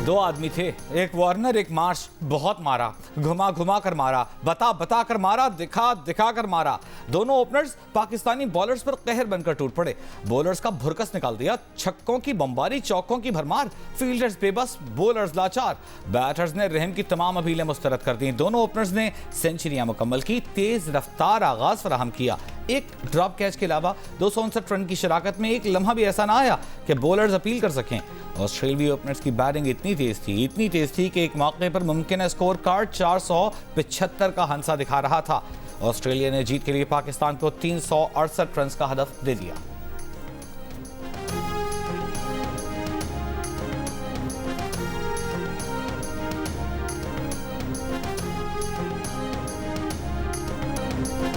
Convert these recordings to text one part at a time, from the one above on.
दो आदमी थे, एक वार्नर एक मार्श। बहुत मारा, घुमा घुमा कर मारा, बता बता कर मारा, दिखा दिखा कर मारा। दोनों ओपनर्स पाकिस्तानी बॉलर्स पर कहर बनकर टूट पड़े। बॉलर्स का भुरकस निकाल दिया, छक्कों की बमबारी, चौकों की भरमार। फील्डर्स बेबस, बॉलर्स लाचार। बैटर्स ने रहम की तमाम अपीलें मुस्तरद कर दी। दोनों ओपनर्स ने सेंचुरियां मुकम्मल की, तेज रफ्तार आगाज फराहम किया। एक ड्रॉप कैच के अलावा 259 रन की शराकत में एक लम्हा भी ऐसा ना आया कि बॉलर्स अपील कर सकें। ऑस्ट्रेलियाई ओपनर्स की बैटिंग इतनी तेज थी कि एक मौके पर मुमकिन स्कोर कार्ड 475 का हंसा दिखा रहा था। ऑस्ट्रेलिया ने जीत के लिए पाकिस्तान को 368 रन का हदफ दे दिया।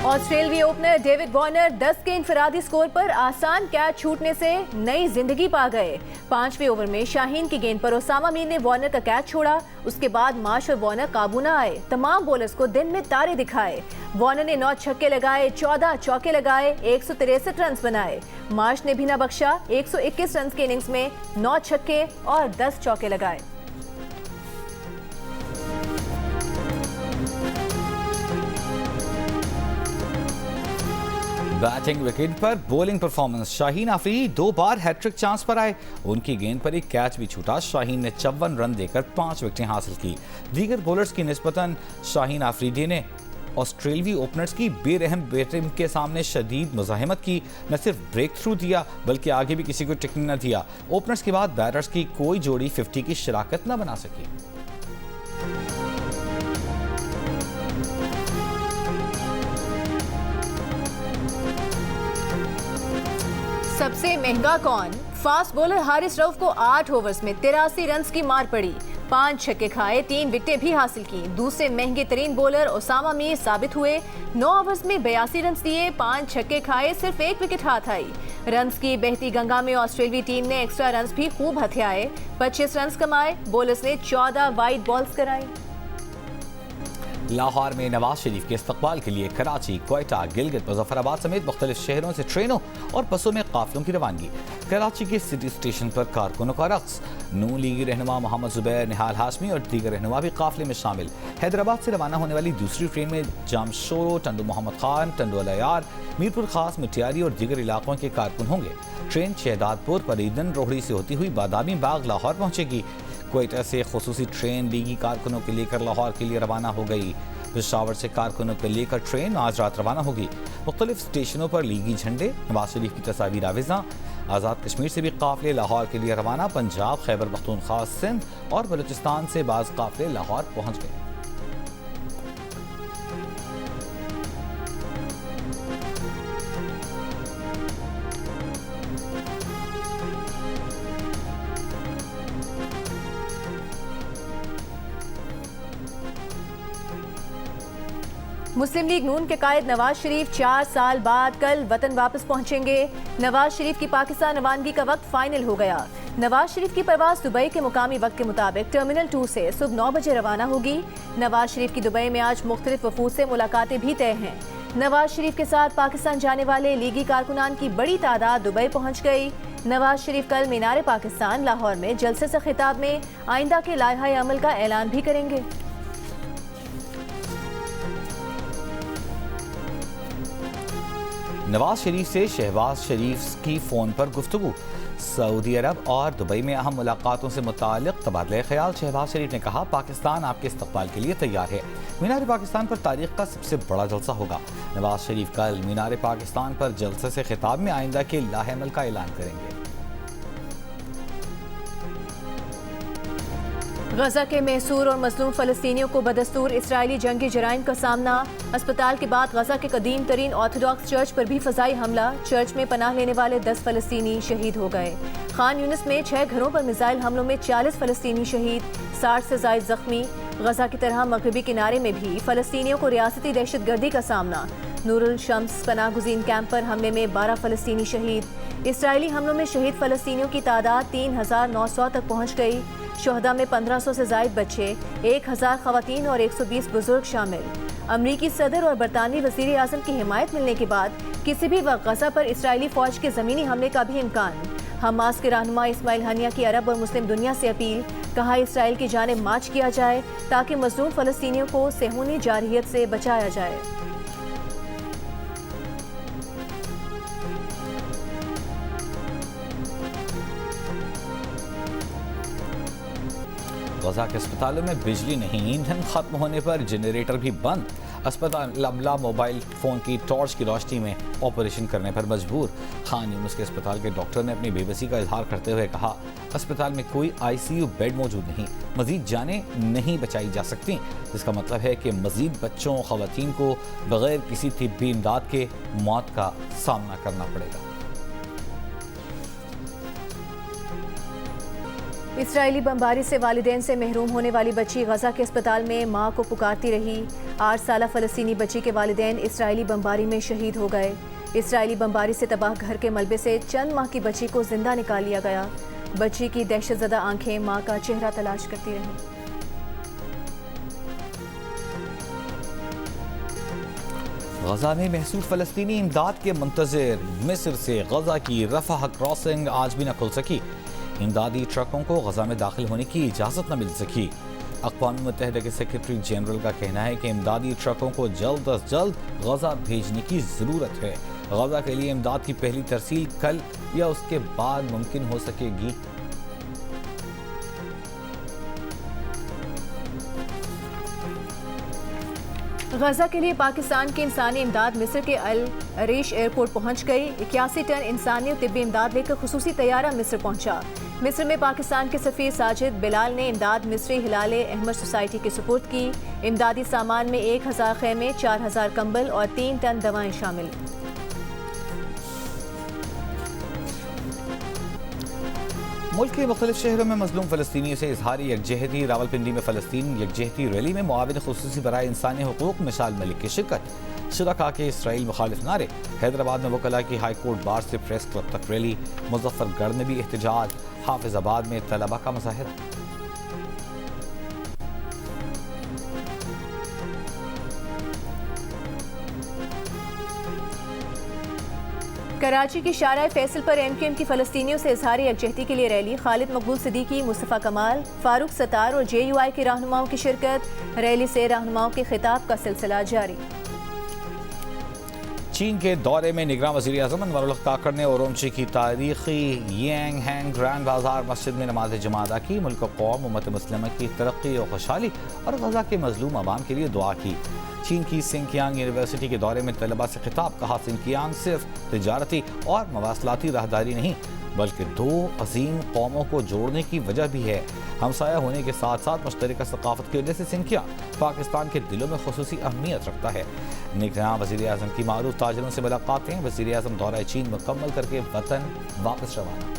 ऑस्ट्रेलियाई ओपनर डेविड वार्नर 10 के इंफरादी स्कोर पर आसान कैच छूटने से नई जिंदगी पा गए। 5वें ओवर में शाहीन की गेंद पर ओसामा मीर ने वार्नर का कैच छोड़ा। उसके बाद मार्श और वार्नर काबू न आए। तमाम बॉलर्स को दिन में तारे दिखाए। वार्नर ने 9 छक्के लगाए, 14 चौके लगाए, 163 रन बनाए। मार्श ने भी न बख्शा, 121 रन की इनिंग्स में 9 छक्के और 10 चौके लगाए। बैटिंग विकेट पर बॉलिंग परफॉर्मेंस। शाहीन आफरीदी 2 बार हैट्रिक चांस पर आए। उनकी गेंद पर एक कैच भी छूटा। शाहीन ने 54 रन देकर 5 विकेटें हासिल की। दीगर बॉलर्स की निस्बतन शाहीन आफरीदी ने ऑस्ट्रेलियाई ओपनर्स की बेरहम बैटिंग के सामने शदीद मुज़ाहिमत की। न सिर्फ ब्रेक थ्रू दिया बल्कि आगे भी किसी को टिकने न दिया। ओपनर्स के बाद बैटर्स की कोई जोड़ी 50 की शराकत न बना सकी। सबसे महंगा कौन? फास्ट बॉलर हारिस रऊफ को 8 ओवर्स में 83 रन की मार पड़ी। 5 छक्के खाए, 3 विकेटें भी हासिल की। दूसरे महंगे तरीन बॉलर ओसामा मीर साबित हुए। 9 ओवर्स में 82 रन दिए, 5 छक्के खाए, सिर्फ 1 विकेट हाथ आई। रन की बहती गंगा में ऑस्ट्रेलियाई टीम ने एक्स्ट्रा रन भी खूब हथियाए। 25 रन कमाए। बॉलर्स ने 14 वाइड बॉल्स कराई। लाहौर में नवाज शरीफ के इस्तकबाल के लिए कराची, क्वेटा, गिलगित, मुजफ्फराबाद समेत मुख्तलिफ शहरों से ट्रेनों और बसों में काफिलों की रवानगी। कराची के सिटी स्टेशन पर कारकुनों का रक्स। नून लीगी रहनुमा मोहम्मद जुबैर, निहाल हाशमी और दीगर रहनुमा भी काफिले में शामिल। हैदराबाद से रवाना होने वाली दूसरी ट्रेन में जामशोरो, टंडू मोहम्मद खान, टंडू अलयार, मीरपुर खास, मिटियारी और दीगर इलाकों के कारकुन होंगे। ट्रेन शहदादपुर, परीदन, रोहड़ी से होती हुई बादामी बाग लाहौर पहुंचेगी। क्वेटा से खुसूसी ट्रेन लीगी कारकुनों के लेकर लाहौर के लिए रवाना हो गई। पेशावर से कारकुनों को लेकर ट्रेन आज रात रवाना होगी। मुख्तलिफ स्टेशनों पर लीगी झंडे, नवाज शरीफ की तस्वीर आविज़ा। आज़ाद कश्मीर से भी काफिले लाहौर के लिए रवाना। पंजाब, खैबर पख्तूनख्वा, सिंध और बलूचिस्तान से बाज़ काफिले लाहौर पहुंच गए। मुस्लिम लीग नून के कायद नवाज शरीफ 4 साल बाद कल वतन वापस पहुंचेंगे। नवाज शरीफ की पाकिस्तान रवानगी का वक्त फाइनल हो गया। नवाज शरीफ की परवाज दुबई के मुकामी वक्त के मुताबिक टर्मिनल 2 से सुबह 9 बजे रवाना होगी। नवाज शरीफ की दुबई में आज मुख्तलिफ वफूद से मुलाकातें भी तय हैं। नवाज शरीफ के साथ पाकिस्तान जाने वाले लीगी कारकुनान की बड़ी तादाद दुबई पहुंच गई। नवाज शरीफ कल मीनार पाकिस्तान लाहौर में जलसे से खिताब में आइंदा के लायहा अमल का ऐलान भी करेंगे। नवाज शरीफ से शहबाज शरीफ की फ़ोन पर गुफ्तगू। सऊदी अरब और दुबई में अहम मुलाकातों से मुताल्लिक़ तबादला ख्याल। शहबाज शरीफ ने कहा, पाकिस्तान आपके इस्तकबाल के लिए तैयार है। मीनार पाकिस्तान पर तारीख का सबसे बड़ा जलसा होगा। नवाज शरीफ कल मीनार पाकिस्तान पर जलसे से खिताब में आइंदा के लाहेमल का ऐलान करेंगे। गजा के महसूर और मजलूम फ़लस्तीनियों को बदस्तूर इसराइली जंगी जराइम का सामना। अस्पताल के बाद गजा के कदीम तरीन ऑर्थोडॉक्स चर्च पर भी फ़ज़ाई हमला। चर्च में पनाह लेने वाले 10 फ़लस्तीनी शहीद हो गए। खान यूनिस में 6 घरों पर मिसाइल हमलों में 40 फ़लस्तीनी शहीद, 60 से ज़ायद ज़ख्मी। गजा की तरह मगरबी किनारे में भी फ़लस्तीनियों को रियासती दहशतगर्दी का सामना। नूरुल शम्स पनाह गुज़ीन कैंप पर हमले में 12 फ़लस्तीनी शहीद। इसराइली हमलों में शहीद फ़लस्तीनियों की तादाद 3900 तक पहुँच गई। शोहदा में 1500 से ज़ायद बच्चे, 1000 ख़वातीन और 120 बुजुर्ग शामिल। अमरीकी सदर और बरतानवी वज़ीर आज़म की हिमायत मिलने के बाद किसी भी वक्त गजा पर इसराइली फ़ौज के ज़मीनी हमले का भी इम्कान। हमास के रहनुमा इस्माइल हनिया की अरब और मुस्लिम दुनिया से अपील, कहा इसराइल की जानिब मार्च किया जाए ताकि मजलूम फ़लस्तीनियों को सेहूनी जारहियत से बचाया जाए। गजा के अस्पतालों में बिजली नहीं, ईंधन खत्म होने पर जनरेटर भी बंद। अस्पताल अमला मोबाइल फ़ोन की टॉर्च की रोशनी में ऑपरेशन करने पर मजबूर। खान यूनुस के अस्पताल के डॉक्टर ने अपनी बेबसी का इजहार करते हुए कहा, अस्पताल में कोई ICU बेड मौजूद नहीं, मजीद जानें नहीं बचाई जा सकती, जिसका मतलब है कि मजीद बच्चों ख़वातीन को बगैर किसी तिब्बी इमदाद के मौत का सामना करना पड़ेगा। इसराइली बमबारी से वालिदैन से महरूम होने वाली बच्ची गजा के अस्पताल में मां को पुकारती रही। 8 साला फ़लस्तीनी बच्ची के वालिदैन इसराइली बमबारी में शहीद हो गए। इसराइली बमबारी से तबाह घर के मलबे से चंद माह की बच्ची को जिंदा निकाल लिया गया। बच्ची की दहशतज़दा आंखें मां का चेहरा तलाश करती रहीं। गजा में महसूर फ़लस्तीनी इमदाद के मुंतज़िर। मिस्र से गजा की रफ़ह क्रॉसिंग आज भी न खुल सकी। इमदादी ट्रकों को गजा में दाखिल होने की इजाज़त न मिल सकी। अक़वाम मुत्तहिदा के सेक्रेटरी जनरल का कहना है कि इमदादी ट्रकों को जल्द अज जल्द गजा भेजने की ज़रूरत है। गजा के लिए इमदाद की पहली तरसील कल या उसके बाद मुमकिन हो सकेगी। गजा के लिए पाकिस्तान की इंसानी इमदाद मिस्र के अल अरीश एयरपोर्ट पहुंच गई। 81 टन इंसानी और तिब्बी इमदाद लेकर खुसूसी तैयारा मिस्र पहुंचा। मिस्र में पाकिस्तान के सफ़ीर साजिद बिलाल ने इमदाद मिस्री हिलाल अहमद सोसाइटी की सुपुर्द की। इमदादी सामान में 1000 खेमे, 4000 कंबल और 3 टन दवाएं शामिल। मुल्क के मुख्तलिफ शहरों में मजलूम फ़लस्तीनियों से इजहारी यकजहती। रावलपिंडी में फ़लस्तीन यकजहती रैली में मुआविन खुसूसी बराए इंसानी हुकूक मिसाल मलिक की शिरकत। शुरका के इसराइल मुखालिफ नारे। हैदराबाद में वकला की हाई कोर्ट बार से प्रेस क्लब तक रैली। मुजफ्फरगढ़ में भी एहतजाज। हाफिजाबाद में तलबा का मुजाहिरा। कराची की शारा फैसल पर MQM की फ़लस्तीनियों से इजहार यकजहती के लिए रैली। खालिद मकबूल सिद्दीकी, मुस्तफ़ा कमाल, फारूक सत्तार और JUI के रहनुमाओं की शिरकत। रैली से रहनुमाओं के खिताब का सिलसिला जारी। चीन के दौरे में निगरान वज़ीर आज़म अनवर उल काकर ने ओरोमची की तारीखी यांग हैंग ग्रैंड बाजार मस्जिद में नमाज जमा अदा की। मुल्क कौम उम्मत मुस्लिमा की तरक्की और खुशहाली और गजा के मजलूम अवाम के लिए दुआ की। चीन की सिंकियांग यूनिवर्सिटी के दौरे में तलबा से खिताब। कहा, सिंकियांग सिर्फ तिजारती और मवासलाती राहदारी नहीं बल्कि 2 अजीम कौमों को जोड़ने की वजह भी है। हमसाया होने के साथ साथ मुश्तरका सकाफत की वजह से सिंकियांग पाकिस्तान के दिलों में खुसूसी अहमियत रखता है। निगरान वज़ीर आज़म की मारूफ ताजरों से मुलाकातें। वज़ीर आज़म दौरा चीन मुकम्मल करके वतन वापस रवाना।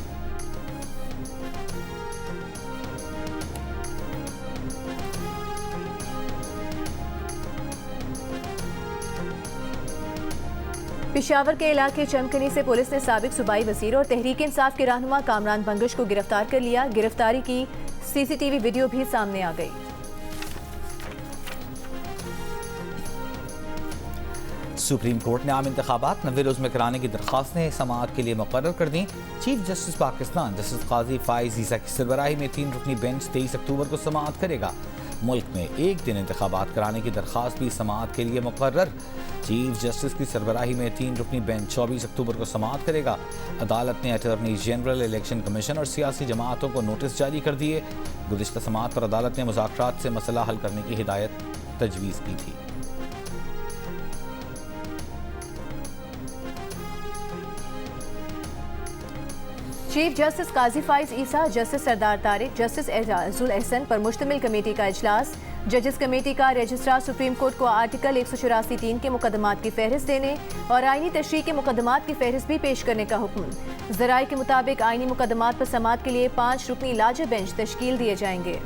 पेशावर के इलाके चमकनी से पुलिस ने साबिक सूबाई वज़ीर और तहरीक इंसाफ के रहनुमा कामरान बंगश को गिरफ्तार कर लिया। गिरफ्तारी की CCTV वीडियो भी सामने आ गई। सुप्रीम कोर्ट ने आम इंतखाबात 90 रोज में कराने की दरख्वास्तें समाअत के लिए मुकर्रर कर दी। चीफ जस्टिस पाकिस्तान जस्टिस काजी फाइज ईसा की सरबराही में 3 रुकनी बेंच 23 अक्टूबर को समाअत करेगा। मुल्क में एक दिन इंतखाबात कराने की दरख्वास्त भी समाअत के लिए मुकर्रर। चीफ जस्टिस की सरबराही में 3 रुकनी बेंच 24 अक्टूबर को समाअत करेगा। अदालत ने अटॉर्नी जनरल, इलेक्शन कमीशन और सियासी जमातों को नोटिस जारी कर दिए। गुज़िश्ता समाअत पर अदालत ने मुज़ाकरात से मसला हल करने की हिदायत तजवीज़ की थी। चीफ जस्टिस काजी फाइज ईसा, जस्टिस सरदार तारिक, जस्टिस एजाजुल एहसन पर मुश्तमिल कमेटी का इजलास। जजेस कमेटी का रजिस्ट्रार सुप्रीम कोर्ट को आर्टिकल 184(3) के मुकदमात की फहरिस्त देने और आईनी तशरीह के मुकदमात की फहरिस्त भी पेश करने का हुक्म। ज़राए के मुताबिक आईनी मुकदमात पर समाअत के लिए 5 रुकनी लाजे बेंच तश्कील दिए जाएंगे।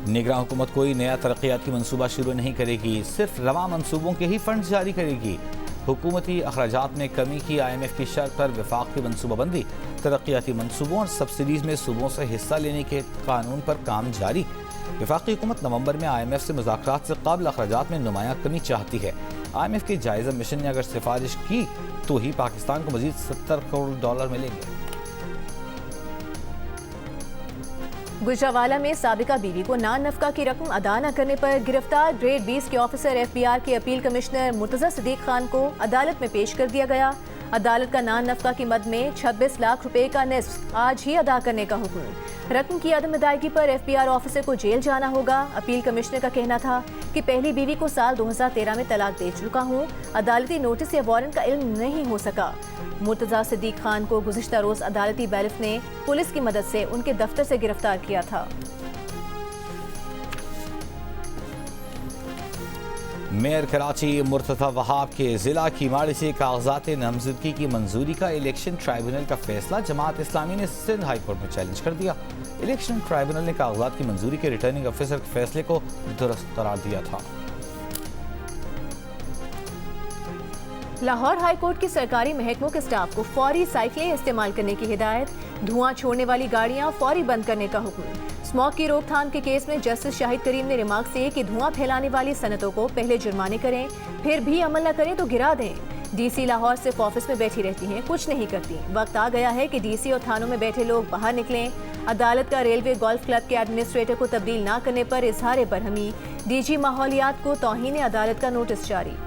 निगरान हुकूमत कोई नया तरक्याती मनसूबा शुरू नहीं करेगी, सिर्फ रवा मनसूबों के ही फंड जारी करेगी। हुकूमती अखराजात में कमी की IMF की शर्त पर वफाक की मनसूबाबंदी। तरक्याती मनसूबों और सब्सिडीज़ में सूबों से हिस्सा लेने के कानून पर काम जारी। वफाकी हुकूमत नवंबर में IMF से मुज़ाकरात से कबल अखराजात में नुमायां कमी चाहती है। IMF के जायजा मिशन ने अगर सिफारिश की तो ही पाकिस्तान को मजीद $70 करोड़ मिलेंगे। गुजरावाला में साबिका बीवी को नान नफका की रकम अदा न करने पर गिरफ्तार ग्रेड 20 के ऑफिसर FBR के अपील कमिश्नर मुर्तजा सिद्दीक खान को अदालत में पेश कर दिया गया। अदालत का नान नफका की मद में 26 लाख रुपए का निस्फ आज ही अदा करने का हुक्म। रकम की अदम अदायगी पर FBR ऑफिसर को जेल जाना होगा। अपील कमिश्नर का कहना था कि पहली बीवी को साल 2013 में तलाक दे चुका हूँ, अदालती नोटिस या वारंट का इल्म नहीं हो सका। मुर्तजा सिद्दीक खान को गुज़िश्ता रोज अदालती बैरिफ ने पुलिस की मदद से उनके दफ्तर से गिरफ्तार किया था। मेयर कराची मुर्तज़ा वहाब के ज़िला कीमाड़ी से कागजात नामजदगी की मंजूरी का इलेक्शन ट्राइब्यूनल का फैसला जमात इस्लामी ने सिंध हाई कोर्ट में चैलेंज कर दिया। इलेक्शन ट्राइब्यूनल ने कागजात की मंजूरी के रिटर्निंग ऑफिसर के फैसले को दुरुस्त करार दिया था। लाहौर हाई कोर्ट के सरकारी महकमों के स्टाफ को फौरी साइकिलें इस्तेमाल करने की हिदायत। धुआं छोड़ने वाली गाड़ियां फौरी बंद करने का हुक्म। स्मॉग की रोकथाम के केस में जस्टिस शाहिद करीम ने रिमार्क से कि धुआं फैलाने वाली सनतों को पहले जुर्माने करें, फिर भी अमल न करें तो गिरा दें। DC लाहौर सिर्फ ऑफिस में बैठी रहती हैं, कुछ नहीं करती। वक्त आ गया है कि DC और थानों में बैठे लोग बाहर निकलें। अदालत का रेलवे गोल्फ क्लब के एडमिनिस्ट्रेटर को तब्दील न करने पर इजहार बरहमी। DG माहौलियात को तौहीन अदालत का नोटिस जारी।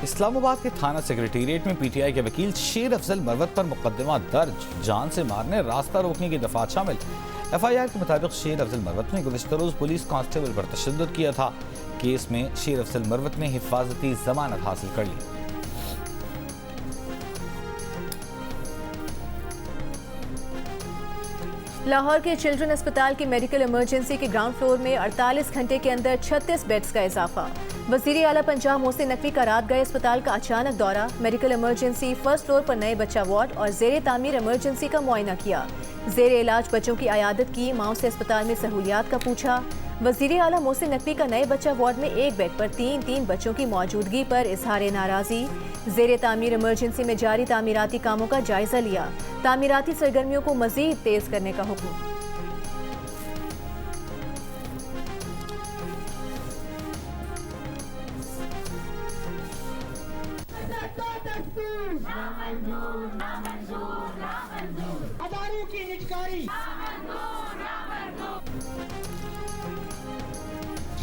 इस्लामाबाद के थाना सेक्रेटेरिएट में PTI के वकील शेर अफजल मरवत पर मुकदमा दर्ज। जान से मारने, रास्ता रोकने की दफात शामिल। FIR के मुताबिक शेर अफजल मरवत ने गुज़िश्ता रोज पुलिस कांस्टेबल पर तशद्दुद किया था। केस में शेर अफजल मरवत ने हिफाजती जमानत हासिल कर ली। लाहौर के चिल्ड्रन अस्पताल की मेडिकल इमरजेंसी के ग्राउंड फ्लोर में 48 घंटे के अंदर 36 बेड्स का इजाफा। वज़ीर आला पंजाब मोहसिन नकवी का रात गए अस्पताल का अचानक दौरा। मेडिकल इमरजेंसी फर्स्ट फ्लोर पर नए बच्चा वार्ड और जेर तामीर इमरजेंसी का मुआयना किया। जेर इलाज बच्चों की अयादत की, माओ से अस्पताल में सहूलियात का पूछा। वज़ीर आला मोहसिन नकवी का नए बच्चा वार्ड में एक बेड पर तीन बच्चों की मौजूदगी पर इजहार नाराज़ी। जेर तामीर इमरजेंसी में जारी तामीराती कामों का जायजा लिया। तामीराती सरगर्मियों को मजीद तेज करने का हुक्म।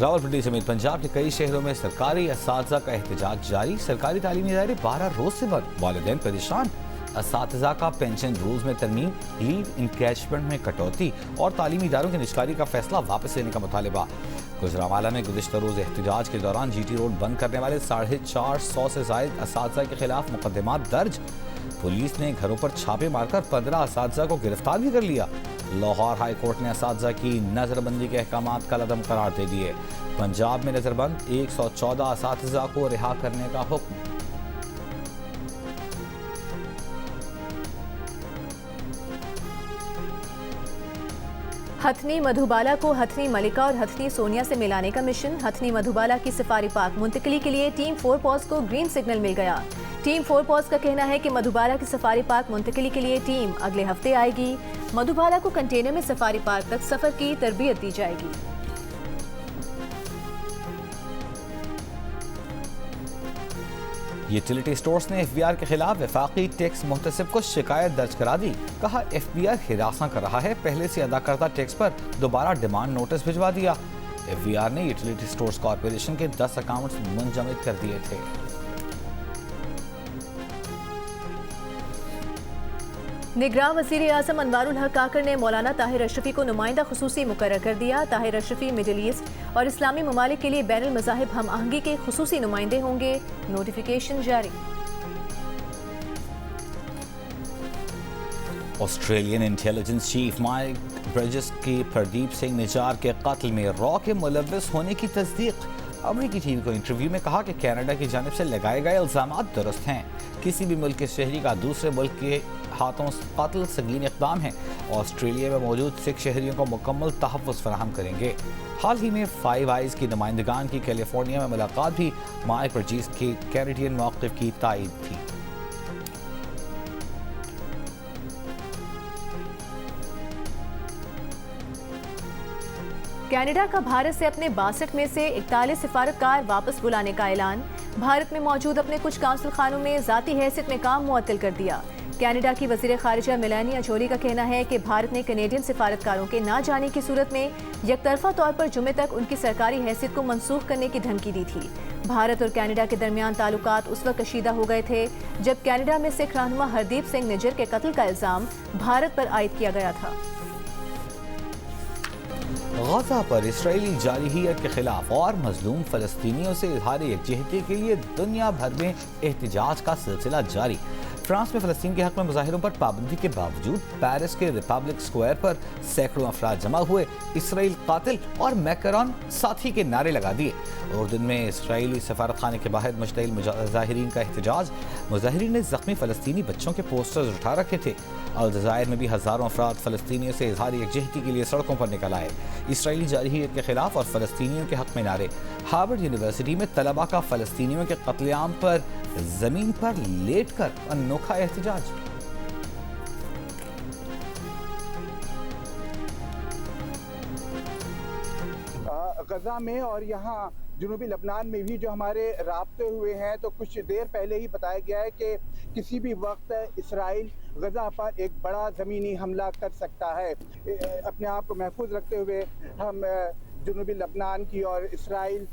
रावलपिंडी समेत पंजाब के कई शहरों में सरकारी असातिज़ा का एहतजाज जारी। सरकारी तालीमी इदारे 12 रोज से बंद, वालिदैन परेशान। असातिज़ा का पेंशन रूल्स में तरमीम, लीव इंकैचमेंट में कटौती और तालीमी इदारों की निजकारी का फैसला वापस लेने का मुतालबा। गुजरावाला में गुज़िश्ता रोज एहतजाज के दौरान GT रोड बंद करने वाले 450 से ज़ायद असातिज़ा के खिलाफ मुकदमात दर्ज। पुलिस ने घरों पर छापे मारकर 15 असातिज़ा को गिरफ्तार भी कर लिया। लाहौर हाई कोर्ट ने असातिज़ा की नज़रबंदी के अहकामात का लदम करार दे दिए। पंजाब में नज़रबंद 114 असातिज़ा को रिहा करने का हुक्म। हथनी मधुबाला को हथनी मलिका और हथनी सोनिया से मिलाने का मिशन। हथनी मधुबाला की सफारी पार्क मुंतकली के लिए टीम 4 पॉज को ग्रीन सिग्नल मिल गया। टीम 4 पॉज का कहना है कि मधुबाला की सफारी पार्क मुंतकली के लिए टीम अगले हफ्ते आएगी। मधुबाला को कंटेनर में सफारी पार्क तक सफर की तरबियत दी जाएगी। यूटिलिटी स्टोर्स ने FBR के खिलाफ वफाकी टैक्स मुहतसिब को शिकायत दर्ज करा दी। कहा FBR हिरासा कर रहा है, पहले से अदा करदा टैक्स पर दोबारा डिमांड नोटिस भिजवा दिया। FBR ने यूटिलिटी स्टोर्स कॉरपोरेशन के 10 अकाउंट्स मुंजमद कर दिए थे। निगरान वज़ीर आज़म अनवारुल हक काकर ने मौलाना ताहिर अशरफी को नुमाइंदा खुसूसी मुकर्रर कर दिया। ताहिर अशरफी मिडिल ईस्ट और इस्लामी ममालिक के लिए बैनुल मज़ाहिब हम आहंगी के खुसूसी नुमाइंदे होंगे। नोटिफिकेशन जारी। Australian intelligence chief Mike Bridges की प्रदीप सिंह निजार के कत्ल में रॉ के मुलव्वस होने की तस्दीक। अमरीकी टीवी को इंटरव्यू में कहा कि कनाडा की जानिब से लगाए गए इल्जामात दुरुस्त हैं। किसी भी मुल्क के शहरी का दूसरे मुल्क के हाथों कत्ल संगीन इक़दाम है। ऑस्ट्रेलिया में मौजूद सिख शहरियों को मुकम्मल तहफ़्फ़ुज़ फराहम करेंगे। हाल ही में फाइव आइज़ की नुमाइंदगान की कैलिफोर्निया में मुलाकात भी माइक ब्रिजेस के कैनेडियन मौक़िफ़ की तायीद थी। कनाडा का भारत से अपने 62 में से 41 सिफारतकार वापस बुलाने का ऐलान। भारत में मौजूद अपने कुछ काउंसिल खानों में जाती हैसियत में काम मुअत्तल कर दिया। कनाडा की वज़ीर ख़ारिजा मेलानिया जोली का कहना है कि भारत ने कैनेडियन सिफारतकारों के ना जाने की सूरत में यकतरफा तौर पर जुमे तक उनकी सरकारी हैसियत को मनसूख करने की धमकी दी थी। भारत और कनाडा के दरमियान ताल्लुकात उस वक्त कशीदा हो गए थे जब कनाडा में सिख रहनुमा हरदीप सिंह निज्जर के कत्ल का इल्ज़ाम भारत पर आयद किया गया था। गजा पर इसराइली जारहियत के खिलाफ और मजलूम फलस्तीनियों से इजहार यकजहती के लिए दुनिया भर में एहतजाज का सिलसिला जारी। फ्रांस में फ़लस्तीन के हक में मुजाहिरों पर पाबंदी के बावजूद पेरिस के रिपब्लिक स्क्वायर पर सैकड़ों अफराद जमा हुए। इसराइल कातिल और मैकरॉन साथी के नारे लगा दिए। उर्दन में इसराइली सफारत खाने के बाहर मुश्तइल मुजाहिरीन का एहतजाज। मुजाहिरीन ने जख्मी फ़लस्तीनी बच्चों के पोस्टर्स उठा रखे थे। अलजायर में भी हज़ारों अफराद फ़लस्तीनियों से इजहार यकजहती के लिए सड़कों पर निकल आए। इसराइली जारहियत के खिलाफ और फ़लस्तीनियों के हक में नारे। हार्वर्ड यूनिवर्सिटी में तलबा का फ़लस्तीनियों के कत्लेआम पर ज़मीन पर लेट कर अनोखा एहतजाज। गजा में और यहाँ जुनूबी लबनान में भी जो हमारे राब्ते हुए हैं, तो कुछ देर पहले ही बताया गया है कि किसी भी वक्त इसराइल गजा पर एक बड़ा ज़मीनी हमला कर सकता है। अपने आप को महफूज रखते हुए हम जुनूबी लबनान की और इसराइल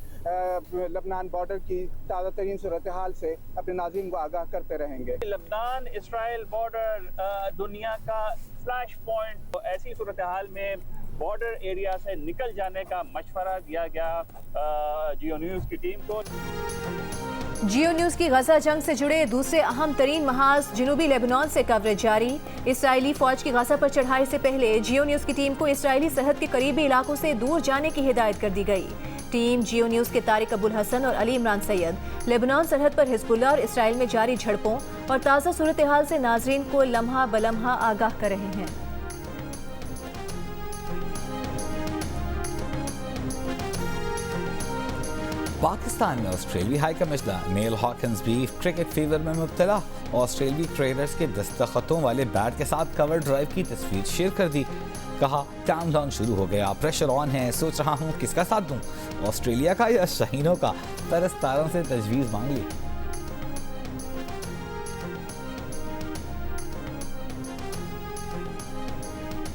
लबनान बॉर्डर की ताज़ा तरीन सूरत हाल से अपने नाज़रीन को आगाह करते रहेंगे। लबनान इसराइल बॉर्डर दुनिया का फ्लैश पॉइंट। ऐसी सूरत हाल में बॉर्डर एरिया से निकल जाने का मशवरा दिया गया जियो न्यूज़ की टीम को। जियो न्यूज़ की गजा जंग से जुड़े दूसरे अहम तरीन महाज जनूबी लेबनान से कवरेज जारी। इसराइली फौज की गजा पर चढ़ाई से पहले जियो न्यूज़ की टीम को इसराइली सरहद के करीबी इलाकों से दूर जाने की हिदायत कर दी गई। टीम जियो न्यूज़ के तारिक अबुल हसन और अली इमरान सैयद लेबनान सरहद पर हिजबुल्लाह और इसराइल में जारी झड़पों और ताज़ा सूरत हाल से नाजरीन को लम्हा बलम्हा आगाह कर रहे हैं। पाकिस्तान में ऑस्ट्रेलियाई हाई कमिश्नर नेल हॉकिंस भी क्रिकेट फीवर में मुब्तला। ऑस्ट्रेलियाई ट्रेडर्स के दस्तखतों वाले बैट के साथ कवर ड्राइव की तस्वीर शेयर कर दी। कहा काउंटडाउन शुरू हो गया, प्रेशर ऑन है, सोच रहा हूँ किसका साथ दूँ, ऑस्ट्रेलिया का या शाहीनों का। परस्तारों से तजवीज़ मांग ली।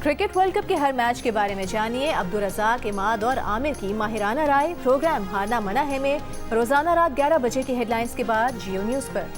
क्रिकेट वर्ल्ड कप के हर मैच के बारे में जानिए अब्दुल रज़ाक, इमाद और आमिर की माहिराना राय। प्रोग्राम हारना मना है में रोजाना रात 11 बजे की हेडलाइंस के बाद जियो न्यूज़ पर।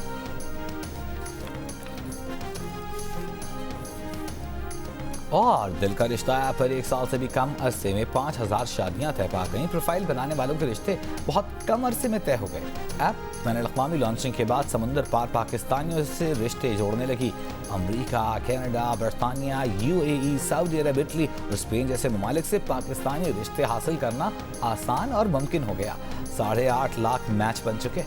और दिल का रिश्ता ऐप पर 1 साल से भी कम अरसे में 5000 शादियां तय पा गई। प्रोफाइल बनाने वालों के रिश्ते बहुत कम अरसे में तय हो गए। ऐप बैनुल-अक़वामी लॉन्चिंग के बाद समंदर पार पाकिस्तानियों से रिश्ते जोड़ने लगी। अमेरिका, कनाडा, बरतानिया, UAE, सऊदी अरब, इटली और स्पेन जैसे ममालिक से पाकिस्तानी रिश्ते हासिल करना आसान और मुमकिन हो गया। 8.5 लाख मैच बन चुके।